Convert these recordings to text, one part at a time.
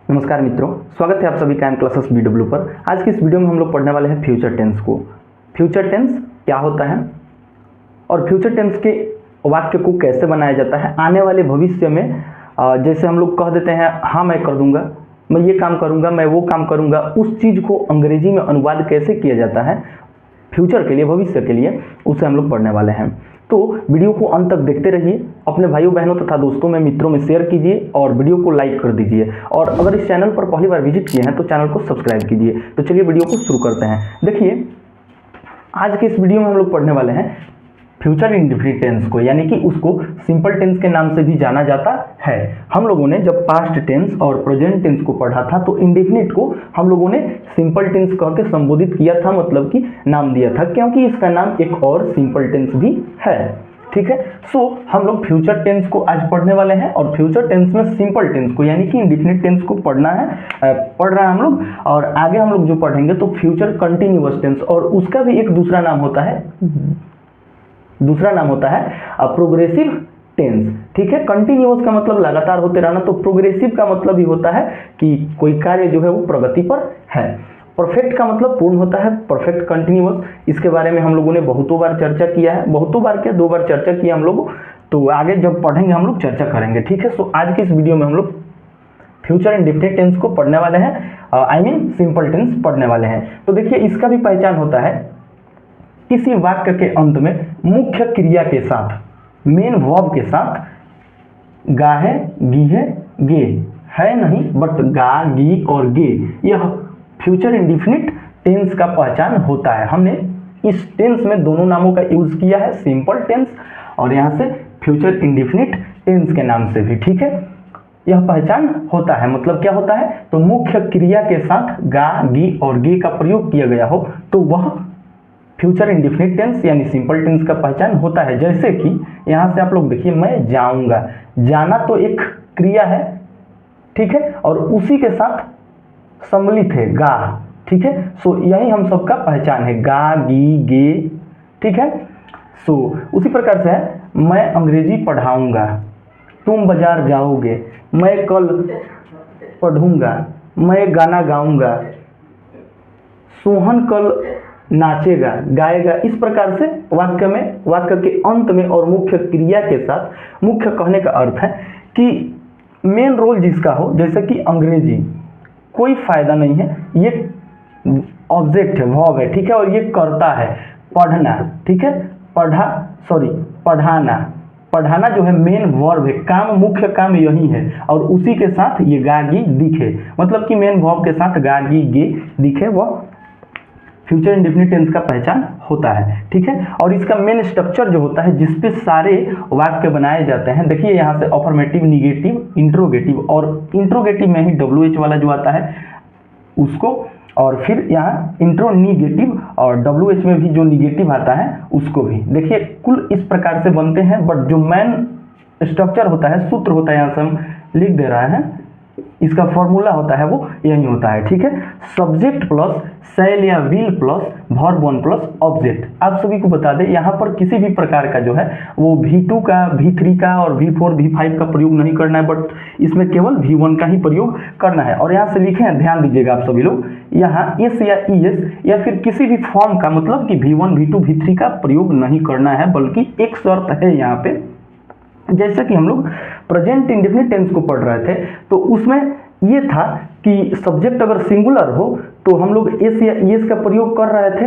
नमस्कार मित्रों, स्वागत है आप सभी का एम क्लासेस BW पर। आज की इस वीडियो में हम लोग पढ़ने वाले हैं फ्यूचर टेंस को। फ्यूचर टेंस क्या होता है और फ्यूचर टेंस के वाक्य को कैसे बनाया जाता है। आने वाले भविष्य में जैसे हम लोग कह देते हैं हाँ मैं कर दूंगा, मैं ये काम करूंगा, मैं वो काम करूंगा, उस चीज़ को अंग्रेजी में अनुवाद कैसे किया जाता है फ्यूचर के लिए, भविष्य के लिए, उसे हम लोग पढ़ने वाले हैं। तो वीडियो को अंत तक देखते रहिए, अपने भाइयों बहनों तथा दोस्तों में, मित्रों में शेयर कीजिए और वीडियो को लाइक कर दीजिए। और अगर इस चैनल पर पहली बार विजिट किए हैं तो चैनल को सब्सक्राइब कीजिए। तो चलिए वीडियो को शुरू करते हैं। देखिए, आज के इस वीडियो में हम लोग पढ़ने वाले हैं फ्यूचर इंडेफिनिट टेंस को, यानी कि उसको सिंपल टेंस के नाम से भी जाना जाता है। हम लोगों ने जब पास्ट टेंस और प्रेजेंट टेंस को पढ़ा था तो इंडेफिनिट को हम लोगों ने सिंपल टेंस कह के संबोधित किया था, मतलब कि नाम दिया था, क्योंकि इसका नाम एक और सिंपल टेंस भी है। ठीक है, सो हम लोग फ्यूचर टेंस को आज पढ़ने वाले हैं और फ्यूचर टेंस में सिंपल टेंस को यानी कि इंडेफिनिट टेंस को पढ़ रहे हैं हम लोग। और आगे हम लोग जो पढ़ेंगे तो फ्यूचर कंटिन्यूअस टेंस, और उसका भी एक दूसरा नाम होता है प्रोग्रेसिव टेंस। ठीक है, कंटिन्यूअस का मतलब लगातार होते रहना, तो प्रोग्रेसिव का मतलब ही होता है कि कोई कार्य जो है वो प्रगति पर है। परफेक्ट का मतलब पूर्ण होता है, परफेक्ट कंटिन्यूअस। इसके बारे में हम लोगों ने बहुतों बार चर्चा किया है, बहुतों बार क्या, 2 बार चर्चा किया हम लोग। तो आगे जब पढ़ेंगे हम लोग चर्चा करेंगे। ठीक है, सो आज की इस वीडियो में हम लोग फ्यूचर इंडेफिनिट टेंस को पढ़ने वाले हैं, आई मीन सिंपल टेंस पढ़ने वाले हैं। तो देखिए, इसका भी पहचान होता है किसी वाक्य के अंत में मुख्य क्रिया के साथ, मेन वर्ब के साथ गा है, गी है, गे है नहीं, बट गा, गी और गे, यह फ्यूचर इंडेफिनिट टेंस का पहचान होता है। हमने इस टेंस में दोनों नामों का यूज किया है, सिंपल टेंस और यहाँ से फ्यूचर इंडेफिनिट टेंस के नाम से भी। ठीक है, यह पहचान होता है, मतलब क्या होता है, तो मुख्य क्रिया के साथ गा, गी और गे का प्रयोग किया गया हो तो वह फ्यूचर इंडेफिनिट टेंस यानी सिंपल टेंस का पहचान होता है। जैसे कि यहाँ से आप लोग देखिए, मैं जाऊंगा, जाना तो एक क्रिया है, ठीक है, और उसी के साथ सम्मिलित है गा। ठीक है, सो यही हम सबका पहचान है, गा, गी, गे। ठीक है, सो उसी प्रकार से है, मैं अंग्रेजी पढ़ाऊंगा, तुम बाजार जाओगे, मैं कल पढ़ूंगा, मैं गाना गाऊंगा, सोहन कल नाचेगा, गाएगा। इस प्रकार से वाक्य के अंत में और मुख्य क्रिया के साथ, मुख्य कहने का अर्थ है कि मेन रोल जिसका हो, जैसे कि अंग्रेजी, कोई फायदा नहीं है, ये ऑब्जेक्ट है, वर्ब है। ठीक है, और ये करता है पढ़ना। ठीक है, पढ़ाना जो है मेन वर्ब है, काम, मुख्य काम यही है, और उसी के साथ ये गागी दिखे, मतलब कि मेन वर्ब के साथ गागी गे दिखे, वह फ्यूचर इंडेफिनिट टेंस का पहचान होता है। ठीक है, और इसका मेन स्ट्रक्चर जो होता है जिसपे सारे वाक्य बनाए जाते हैं, देखिए यहाँ से अफर्मेटिव, निगेटिव, इंट्रोगेटिव, और इंट्रोगेटिव में ही WH वाला जो आता है उसको, और फिर यहाँ इंट्रोनिगेटिव और WH में भी जो निगेटिव आता है उसको भी। देखिए कुल इस प्रकार से बनते हैं, बट जो मेन स्ट्रक्चर होता है, सूत्र होता है, यहाँ से हम लिख दे रहे हैं, इसका फॉर्मूला होता है वो यही होता है। ठीक है, सब्जेक्ट प्लस शैल या will plus verb 1 plus object. आप सभी को बता दें, यहाँ पर किसी भी प्रकार का जो है वो V2 का, V3 का और V4 V5 का प्रयोग नहीं करना है, बट इसमें केवल V1 का ही प्रयोग करना है। और यहाँ से लिखे हैं, ध्यान दीजिएगा आप सभी लोग, यहाँ एस या ES या फिर किसी भी फॉर्म का, मतलब कि V1 V2 V3 का प्रयोग नहीं करना है, बल्कि एक शर्त है यहाँ पे। जैसे कि हम लोग प्रेजेंट इंडेफिनिट टेंस को पढ़ रहे थे तो उसमें ये था कि सब्जेक्ट अगर सिंगुलर हो तो हम लोग एस या ES का प्रयोग कर रहे थे,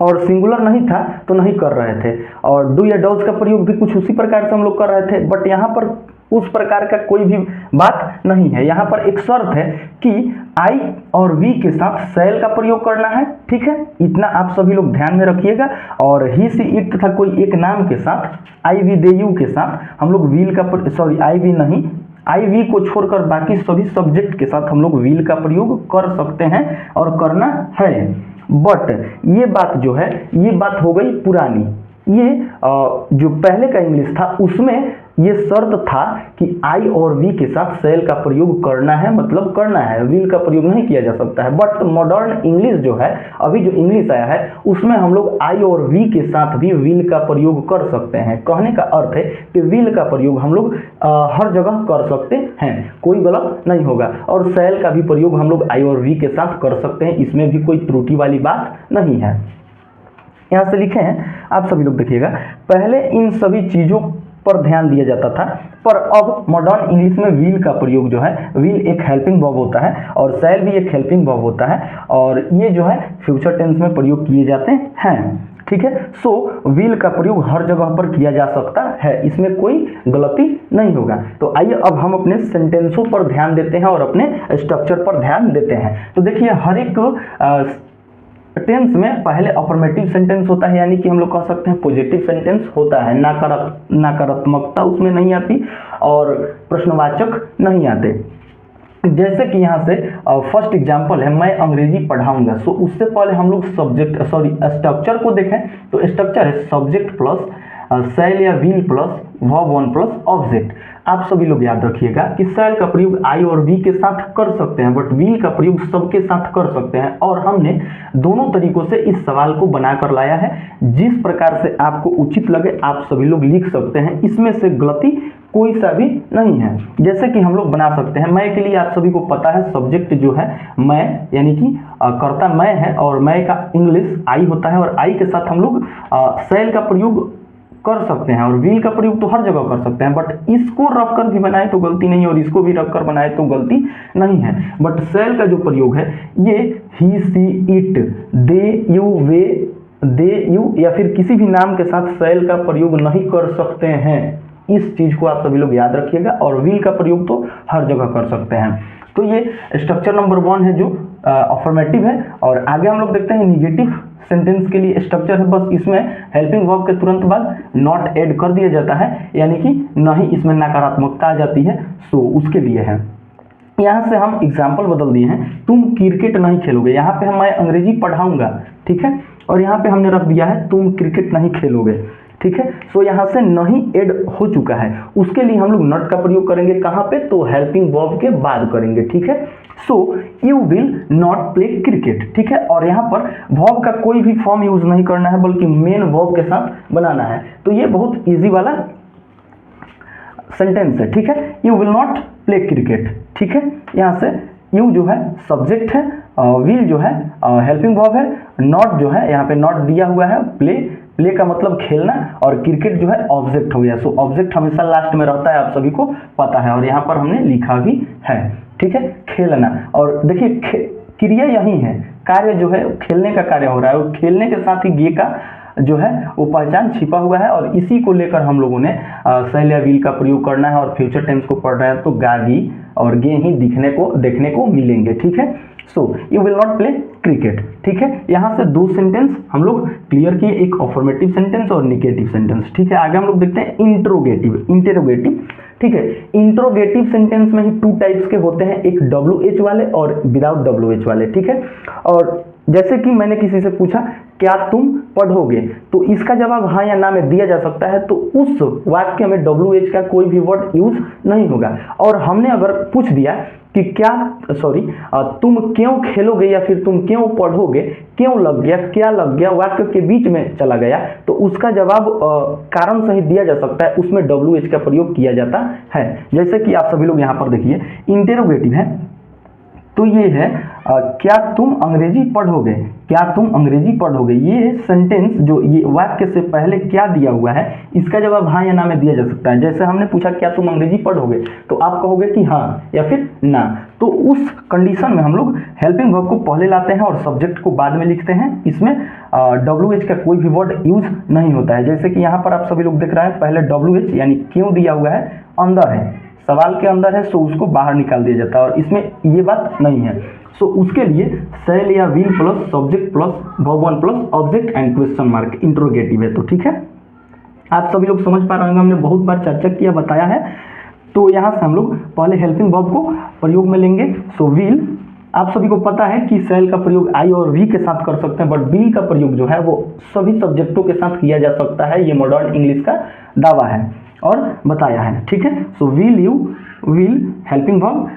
और सिंगुलर नहीं था तो नहीं कर रहे थे, और डू या डज का प्रयोग भी कुछ उसी प्रकार से हम लोग कर रहे थे। बट यहाँ पर उस प्रकार का कोई भी बात नहीं है, यहाँ पर एक शर्त है कि आई और वी के साथ शैल का प्रयोग करना है। ठीक है, इतना आप सभी लोग ध्यान में रखिएगा। और ही, सी, इट तथा कोई एक नाम के साथ, आई वी दे यू के साथ हम लोग व्हील का, सॉरी आई वी नहीं, आई वी को छोड़कर बाकी सभी सब्जेक्ट के साथ हम लोग व्हील का प्रयोग कर सकते हैं और करना है। बट ये बात जो है, ये बात हो गई पुरानी। ये जो पहले का इंग्लिश था उसमें ये शर्त था कि आई और वी के साथ सेल का प्रयोग करना है, मतलब करना है, विल का प्रयोग नहीं किया जा सकता है। बट मॉडर्न इंग्लिश जो है, अभी जो इंग्लिश आया है उसमें हम लोग आई और वी के साथ भी विल का प्रयोग कर सकते हैं। कहने का अर्थ है कि विल का प्रयोग हम लोग हर जगह कर सकते हैं, कोई गलत नहीं होगा। और सेल का भी प्रयोग हम लोग आई और वी के साथ कर सकते हैं, इसमें भी कोई त्रुटि वाली बात नहीं है। यहाँ से लिखे हैं, आप सभी लोग देखिएगा, पहले इन सभी चीज़ों पर ध्यान दिया जाता था, पर अब मॉडर्न इंग्लिश में विल का प्रयोग जो है, विल एक हेल्पिंग वर्ब होता है और सेल भी एक हेल्पिंग वर्ब होता है, और ये जो है फ्यूचर टेंस में प्रयोग किए जाते हैं। ठीक है, सो विल का प्रयोग हर जगह पर किया जा सकता है, इसमें कोई गलती नहीं होगा। तो आइए अब हम अपने सेंटेंसों पर ध्यान देते हैं और अपने स्ट्रक्चर पर ध्यान देते हैं। तो देखिए, हर एक टेंस में पहले अफर्मेटिव सेंटेंस होता है, यानी कि हम लोग कह सकते हैं पॉजिटिव सेंटेंस होता है, नकारात्मकता उसमें नहीं आती और प्रश्नवाचक नहीं आते। जैसे कि यहाँ से फर्स्ट एग्जांपल है, मैं अंग्रेजी पढ़ाऊंगा। सो उससे पहले हम लोग स्ट्रक्चर को देखें, तो स्ट्रक्चर है सब्जेक्ट प्लस सेल या will plus verb one plus object. आप सभी लोग याद रखिएगा कि सेल का प्रयोग आई और वी के साथ कर सकते हैं, बट विल का प्रयोग सबके साथ कर सकते हैं। और हमने दोनों तरीकों से इस सवाल को बनाकर लाया है, जिस प्रकार से आपको उचित लगे आप सभी लोग लिख सकते हैं, इसमें से गलती कोई सा भी नहीं है। जैसे कि हम लोग बना सकते हैं, मैं के लिए आप सभी को पता है सब्जेक्ट जो है मैं, यानी कि कर्ता मैं है, और मैं का इंग्लिश आई होता है, और आई के साथ हम लोग सेल का प्रयोग कर सकते हैं, और विल का प्रयोग तो हर जगह कर सकते हैं। बट इसको रखकर भी बनाए तो गलती नहीं है, और इसको भी रखकर बनाए तो गलती नहीं है। बट सेल का जो प्रयोग है, ये ही सी इट दे यू वे दे यू या फिर किसी भी नाम के साथ सेल का प्रयोग नहीं कर सकते हैं। इस चीज को आप सभी लोग याद रखिएगा, और विल का प्रयोग तो हर जगह कर सकते हैं। तो ये स्ट्रक्चर नंबर 1 है जो अफर्मेटिव है। और आगे हम लोग देखते हैं निगेटिव सेंटेंस के लिए स्ट्रक्चर है, बस इसमें हेल्पिंग वर्ब के तुरंत बाद नॉट ऐड कर दिया जाता है, यानी कि नहीं इसमें नकारात्मकता आ जाती है, सो उसके लिए है। यहाँ से हम एग्जाम्पल बदल दिए हैं, तुम क्रिकेट नहीं खेलोगे, यहाँ पे मैं अंग्रेजी पढ़ाऊंगा, ठीक है, और यहाँ पे हमने रख दिया है तुम क्रिकेट नहीं खेलोगे, ठीक है। सो यहाँ से नहीं ऐड हो चुका है, उसके लिए हम लोग नॉट का प्रयोग करेंगे, कहाँ पे, तो हेल्पिंग वर्ब के बाद करेंगे, ठीक है। So you will not play cricket, ठीक है, और यहाँ पर वर्ब का कोई भी फॉर्म यूज नहीं करना है, बल्कि मेन वर्ब के साथ बनाना है। तो ये बहुत इजी वाला सेंटेंस है, ठीक है। You will not play cricket, ठीक है। यहाँ से यू जो है सब्जेक्ट है, विल जो है हेल्पिंग वर्ब है, नॉट जो है यहाँ पे नॉट दिया हुआ है, प्ले का मतलब खेलना, और क्रिकेट जो है ऑब्जेक्ट हो गया। सो ऑब्जेक्ट हमेशा लास्ट में रहता है, आप सभी को पता है, और यहाँ पर हमने लिखा भी है, ठीक है, खेलना। और देखिए क्रिया यही है, कार्य जो है खेलने का कार्य हो रहा है, और खेलने के साथ ही गे का जो है वो पहचान छिपा हुआ है, और इसी को लेकर हम लोगों ने सेल या विल का प्रयोग करना है। और फ्यूचर टेंस को पढ़ रहे हैं तो गागी और गे ही देखने को मिलेंगे, ठीक है। So you will not play cricket, ठीक है। यहाँ से 2 सेंटेंस हम लोग क्लियर किए, एक अफर्मेटिव सेंटेंस और निगेटिव सेंटेंस, ठीक है। आगे हम लोग देखते हैं इंटेरोगेटिव, ठीक है। इंट्रोगेटिव सेंटेंस में ही 2 टाइप्स के होते हैं, एक WH वाले और विदाउट WH वाले, ठीक है। और जैसे कि मैंने किसी से पूछा क्या तुम पढ़ोगे, तो इसका जवाब हाँ या ना में दिया जा सकता है, तो उस वाक्य में WH का कोई भी वर्ड यूज नहीं होगा। और हमने अगर पूछ दिया कि तुम क्यों खेलोगे या फिर तुम क्यों पढ़ोगे, क्यों लग गया, क्या लग गया, वाक्य के बीच में चला गया, तो उसका जवाब कारण सहित दिया जा सकता है, उसमें WH का प्रयोग किया जाता है। जैसे कि आप सभी लोग यहाँ पर देखिए इंटेरोगेटिव है, तो ये है क्या तुम अंग्रेजी पढ़ोगे, क्या तुम अंग्रेजी पढ़ोगे। ये सेंटेंस जो ये वाक्य से पहले क्या दिया हुआ है, इसका जवाब हाँ या ना में दिया जा सकता है। जैसे हमने पूछा क्या तुम अंग्रेजी पढ़ोगे, तो आप कहोगे कि हाँ या फिर ना। तो उस कंडीशन में हम लोग हेल्पिंग वर्ब को पहले लाते हैं और सब्जेक्ट को बाद में लिखते हैं। इसमें WH का कोई भी वर्ड यूज नहीं होता है। जैसे कि यहाँ पर आप सभी लोग देख रहे हैं, पहले WH यानी क्यों दिया हुआ है, अंदर है, सवाल के अंदर है, सो उसको बाहर निकाल दिया जाता है, और इसमें ये बात नहीं है। सो उसके लिए सेल या will plus subject plus verb one plus object and question mark interrogative है। तो ठीक है, आप सभी लोग समझ पा रहे होंगे, हमने बहुत बार चर्चा किया, बताया है। तो यहाँ से हम लोग पहले हेल्पिंग वर्ब को प्रयोग में लेंगे। सो विल, आप सभी को पता है कि सेल का प्रयोग आई और वी के साथ कर सकते हैं, बट विल का प्रयोग जो है वो सभी सब्जेक्टों के साथ किया जा सकता है। ये मॉडर्न इंग्लिश का दावा है। और बताया है, ठीक है। So will, you, will helping verb,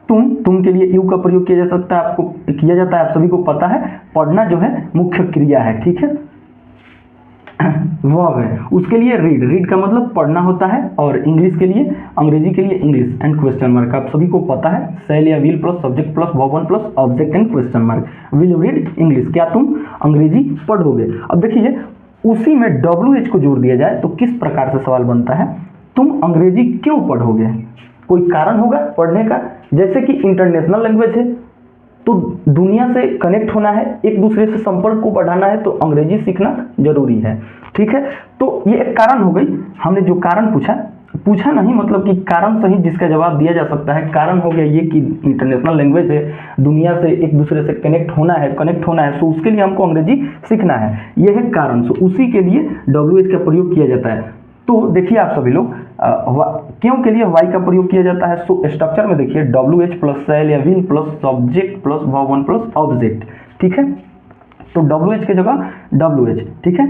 तुम के लिए यू का प्रयोग किया जा सकता है, आपको किया जाता है, आप सभी को पता है। पढ़ना जो है मुख्य क्रिया है, ठीक है, वर्ब है। उसके लिए रीड का मतलब पढ़ना होता है, और इंग्लिश के लिए, अंग्रेजी के लिए इंग्लिश एंड क्वेश्चन मार्क, आप सभी को पता है। शैल या will plus subject plus verb one plus object and question mark. Will you read English, क्या तुम अंग्रेजी पढ़ोगे। अब देखिए उसी में WH को जोड़ दिया जाए तो किस प्रकार से सवाल बनता है, तुम अंग्रेजी क्यों पढ़ोगे। कोई कारण होगा पढ़ने का, जैसे कि इंटरनेशनल लैंग्वेज है तो दुनिया से कनेक्ट होना है, एक दूसरे से संपर्क को बढ़ाना है, तो अंग्रेजी सीखना जरूरी है, ठीक है। तो ये एक कारण हो गई, हमने जो कारण पूछा नहीं, मतलब कि कारण सही जिसका जवाब दिया जा सकता है। कारण हो गया ये कि इंटरनेशनल लैंग्वेज है, दुनिया से एक दूसरे से कनेक्ट होना है, सो उसके लिए हमको अंग्रेजी सीखना है, ये है कारण। सो उसी के लिए WH का प्रयोग किया जाता है। तो देखिए आप सभी लोग क्यों के लिए वाई का प्रयोग किया जाता है। सो स्ट्रक्चर में देखिए WH प्लस शैल या will plus subject plus verb one plus object, ठीक है। तो WH की जगह WH, ठीक है।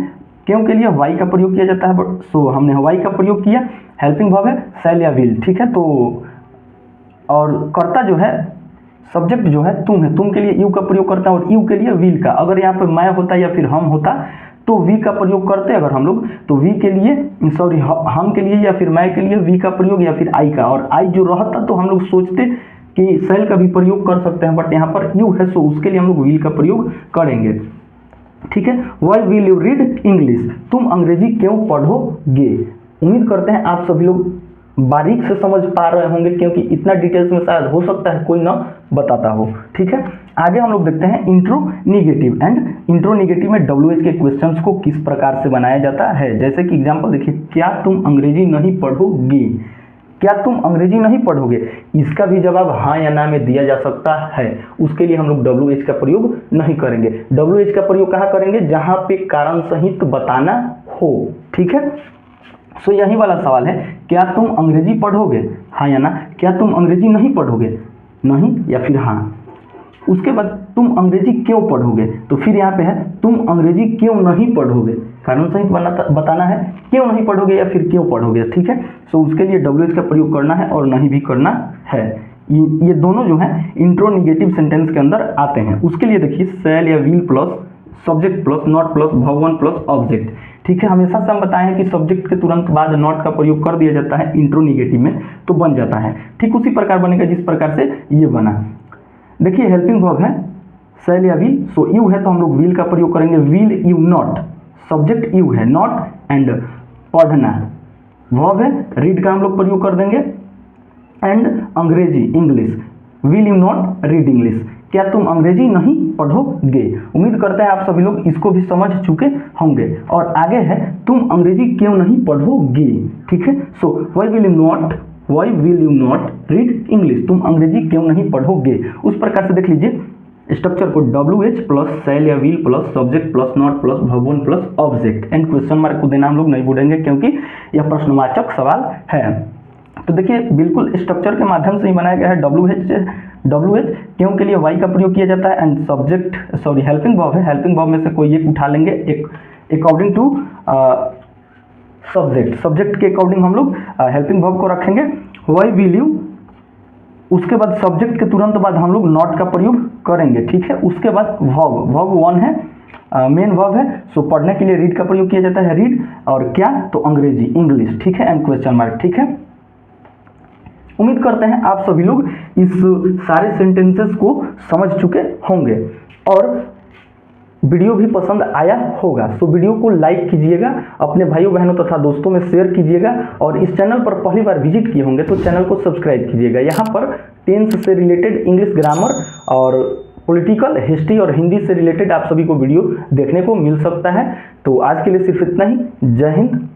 क्यों के लिए वाई का प्रयोग किया जाता है, सो हमने वाई का प्रयोग किया। हेल्पिंग वर्ब है शैल या विल, ठीक है। तो और कर्ता जो है, सब्जेक्ट जो है तुम के लिए यू का प्रयोग करता है, और यू के लिए विल का। अगर यहाँ पे मैं होता या फिर हम होता तो वी का प्रयोग करते अगर हम लोग, तो वी के लिए, सॉरी हम के लिए या फिर मैं के लिए वी का प्रयोग, या फिर आई का। और आई जो रहता तो हम लोग सोचते कि शैल का भी प्रयोग कर सकते हैं, बट यहाँ पर यू है, सो उसके लिए हम लोग विल का प्रयोग करेंगे, ठीक है। Why will you read English, तुम अंग्रेजी क्यों पढ़ोगे। उम्मीद करते हैं आप सभी लोग बारीक से समझ पा रहे होंगे, क्योंकि इतना डिटेल्स में शायद हो सकता है कोई ना बताता हो, ठीक है। आगे हम लोग देखते हैं इंट्रोनिगेटिव, एंड इंट्रोनिगेटिव में WH के क्वेश्चंस को किस प्रकार से बनाया जाता है। जैसे कि एग्जांपल देखिए, क्या तुम अंग्रेजी नहीं पढ़ोगे, क्या तुम अंग्रेजी नहीं पढ़ोगे, इसका भी जवाब हाँ या ना में दिया जा सकता है। उसके लिए हम लोग WH का प्रयोग नहीं करेंगे। WH का प्रयोग कहाँ करेंगे, जहां पे कारण सहित बताना हो, ठीक है। सो यही वाला सवाल है, क्या तुम अंग्रेजी पढ़ोगे, हाँ या ना। क्या तुम अंग्रेजी नहीं पढ़ोगे, नहीं या फिर हाँ। उसके बाद तुम अंग्रेजी क्यों पढ़ोगे, तो फिर यहाँ पे है तुम अंग्रेजी क्यों नहीं पढ़ोगे, कारण सहित बताना है, क्यों नहीं पढ़ोगे या फिर क्यों पढ़ोगे, ठीक है। सो उसके लिए WH का प्रयोग करना है और नहीं भी करना है। ये दोनों जो है इंट्रोनिगेटिव सेंटेंस के अंदर आते हैं। उसके लिए देखिए शैल या will plus subject plus not plus verb one plus object, ठीक है। हमेशा से हम बताए हैं कि सब्जेक्ट के तुरंत बाद नॉट का प्रयोग कर दिया जाता है इंट्रोनिगेटिव में, तो बन जाता है, ठीक उसी प्रकार बनेगा जिस प्रकार से ये बना। देखिए हेल्पिंग वर्ब है शैल या विल, सो यू है तो हम लोग विल का प्रयोग करेंगे। Will you not, subject you है, नॉट एंड पढ़ना। वर्ब है रीड का हम लोग प्रयोग कर देंगे, एंड अंग्रेजी English, will you not read English, क्या तुम अंग्रेजी नहीं पढ़ोगे। उम्मीद करते हैं आप सभी लोग इसको भी समझ चुके होंगे। और आगे है तुम अंग्रेजी क्यों नहीं पढ़ोगे, ठीक है। So why will you not read English, तुम अंग्रेजी क्यों नहीं पढ़ोगे। उस प्रकार से देख लीजिए स्ट्रक्चर को WH प्लस शैल या will plus subject plus not plus verb one plus object and question mark को देना हम लोग नहीं भूलेंगे, क्योंकि यह प्रश्नवाचक सवाल है। तो देखिए बिल्कुल स्ट्रक्चर के माध्यम से ही बनाया गया है। WH क्यों के लिए वाई का प्रयोग किया जाता है, and subject sorry helping verb है, हेल्पिंग वर्ब में से कोई एक उठा लेंगे, एक अकॉर्डिंग टू सब्जेक्ट के अकॉर्डिंग हम लोग हेल्पिंग वर्ब को रखेंगे। वाई विल यू, उसके बाद सब्जेक्ट के तुरंत बाद हम लोग नॉट का प्रयोग करेंगे, ठीक है। उसके बाद वर्ब वन है, मेन वर्ब है, सो पढ़ने के लिए रीड का प्रयोग किया जाता है, रीड, और क्या तो अंग्रेजी इंग्लिश, ठीक है, एंड क्वेश्चन मार्क, ठीक है। उम्मीद करते हैं आप सभी लोग इस सारे सेंटेंसेस को समझ चुके होंगे और वीडियो भी पसंद आया होगा। सो वीडियो को लाइक कीजिएगा, अपने भाइयों बहनों तथा दोस्तों में शेयर कीजिएगा, और इस चैनल पर पहली बार विजिट किए होंगे तो चैनल को सब्सक्राइब कीजिएगा। यहाँ पर टेंस से रिलेटेड इंग्लिश ग्रामर और पॉलिटिकल हिस्ट्री और हिंदी से रिलेटेड आप सभी को वीडियो देखने को मिल सकता है। तो आज के लिए सिर्फ इतना ही। जय हिंद।